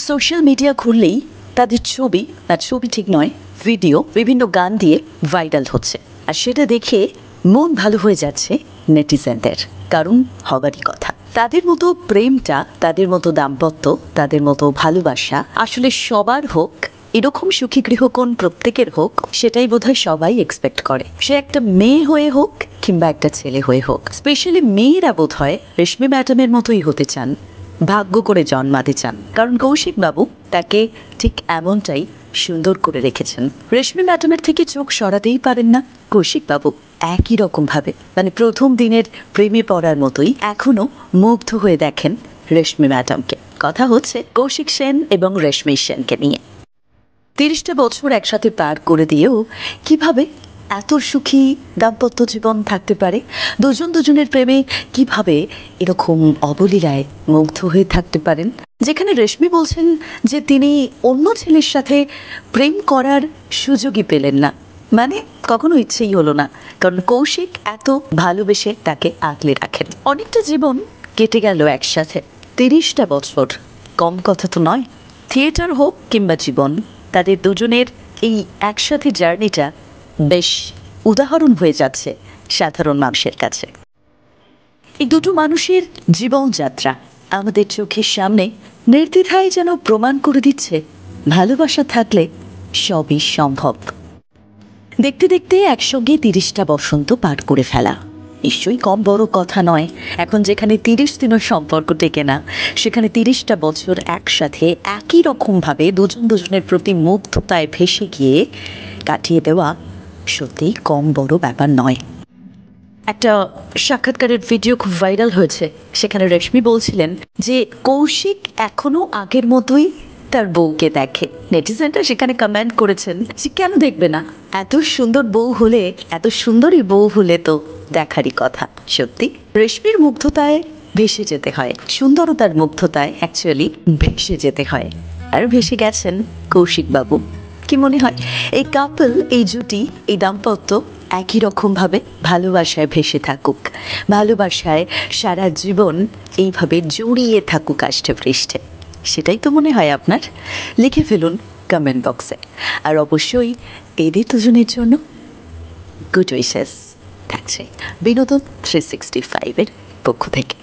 Social media খুললেই তাদের ছবি, তার ছবি ঠিক নয়, ভিডিও বিভিন্ন গান দিয়ে ভাইরাল হচ্ছে, আর সেটা দেখে মন ভালো হয়ে যাচ্ছে নেটিজেনদের। কারণ হবারই কথা, তাদের মতো প্রেমটা, তাদের মতো দাম্পত্য, তাদের মতো ভালোবাসা আসলে সবার হোক, এরকম সুখী গৃহকোণ প্রত্যেকের হোক, সেটাই বোধহয় সবাই এক্সপেক্ট করে। সে একটা মেয়ে হয়ে হোক কিংবা একটা ছেলে হয়ে হোক। স্পেশালি মেয়েরা বোধহয় রেশমি ম্যাডামের মতোই হতে চান, ভাগ্য করে জন্মাতে চান। কারণ কৌশিক বাবু তাকে ঠিক এমনটাই সুন্দর করে রেখেছেন। রেশমি ম্যাডামের থেকে চোখ সরাতেই পারেন না কৌশিক বাবু। একই রকম ভাবে, মানে প্রথম দিনের প্রেমে পড়ার মতোই এখনো মুগ্ধ হয়ে দেখেন রেশমি ম্যাডামকে। কথা হচ্ছে কৌশিক সেন এবং রেশমি সেনকে নিয়ে। 30টা বছর একসাথে পার করে দিয়েও কিভাবে এত সুখী দাম্পত্য জীবন থাকতে পারে, দুজন দুজনের প্রেমে কিভাবে এরকম অবলীলায় মুগ্ধ হয়ে থাকতে পারেন। যেখানে রেশমি বলছেন যে তিনি অন্য ছেলের সাথে প্রেম করার সুযোগই পেলেন না, মানে কখনো ইচ্ছেই হলো না, কারণ কৌশিক এত ভালোবেসে তাকে আগলে রাখেন। অনেকটা জীবন কেটে গেল একসাথে, 30টা বছর কম কথা তো নয়। থিয়েটার হোক কিংবা জীবন, তাদের দুজনের এই একসাথে জার্নিটা বেশ উদাহরণ হয়ে যাচ্ছে সাধারণ মানুষের কাছে। এই দুটো মানুষের জীবনযাত্রা আমাদের চোখের সামনে নির্দ্বিধায় যেন প্রমাণ করে দিচ্ছে ভালোবাসা থাকলে সবই সম্ভব। দেখতে দেখতে একসঙ্গে 30টা বসন্ত পার করে ফেলা নিশ্চয়ই কম বড় কথা নয়। এখন যেখানে 30 দিনের সম্পর্ক টেকে না, সেখানে 30টা বছর একসাথে একই রকমভাবে দুজন দুজনের প্রতি মুগ্ধতায় ভেসে গিয়ে কাটিয়ে দেওয়া সত্যিই কম বড় ব্যাপার নয়। একটা সাক্ষাৎকারের ভিডিও খুব ভাইরাল হয়েছে, সেখানে রেশমি বলছিলেন যে কৌশিক এখনো আগের মতোই তার বউকে দেখে। নেটিজেনরা সেখানে কমেন্ট করেছেন যে কেন দেখবে না, এত সুন্দর বউ হলে, এত সুন্দরী বউ হলে তো দেখারই কথা। সত্যি রেশমির মুগ্ধতায় ভেসে যেতে হয়, সুন্দরতার মুগ্ধতায় অ্যাকচুয়ালি ভেসে যেতে হয়, আর ভেসে গেছেন কৌশিক বাবু। কি মনে হয় এই কাপল, এই জুটি, এই দাম্পত্য একই রকমভাবে ভালোবাসায় ভেসে থাকুক, ভালোবাসায় সারা জীবন এইভাবে জড়িয়ে থাকুক আষ্টে পৃষ্ঠে? সেটাই তো মনে হয় আপনার? লিখে ফেলুন কমেন্ট বক্সে। আর অবশ্যই এদের দুজনের জন্য গুড উইশেস থাকছে বিনোদন 365-এর পক্ষ থেকে।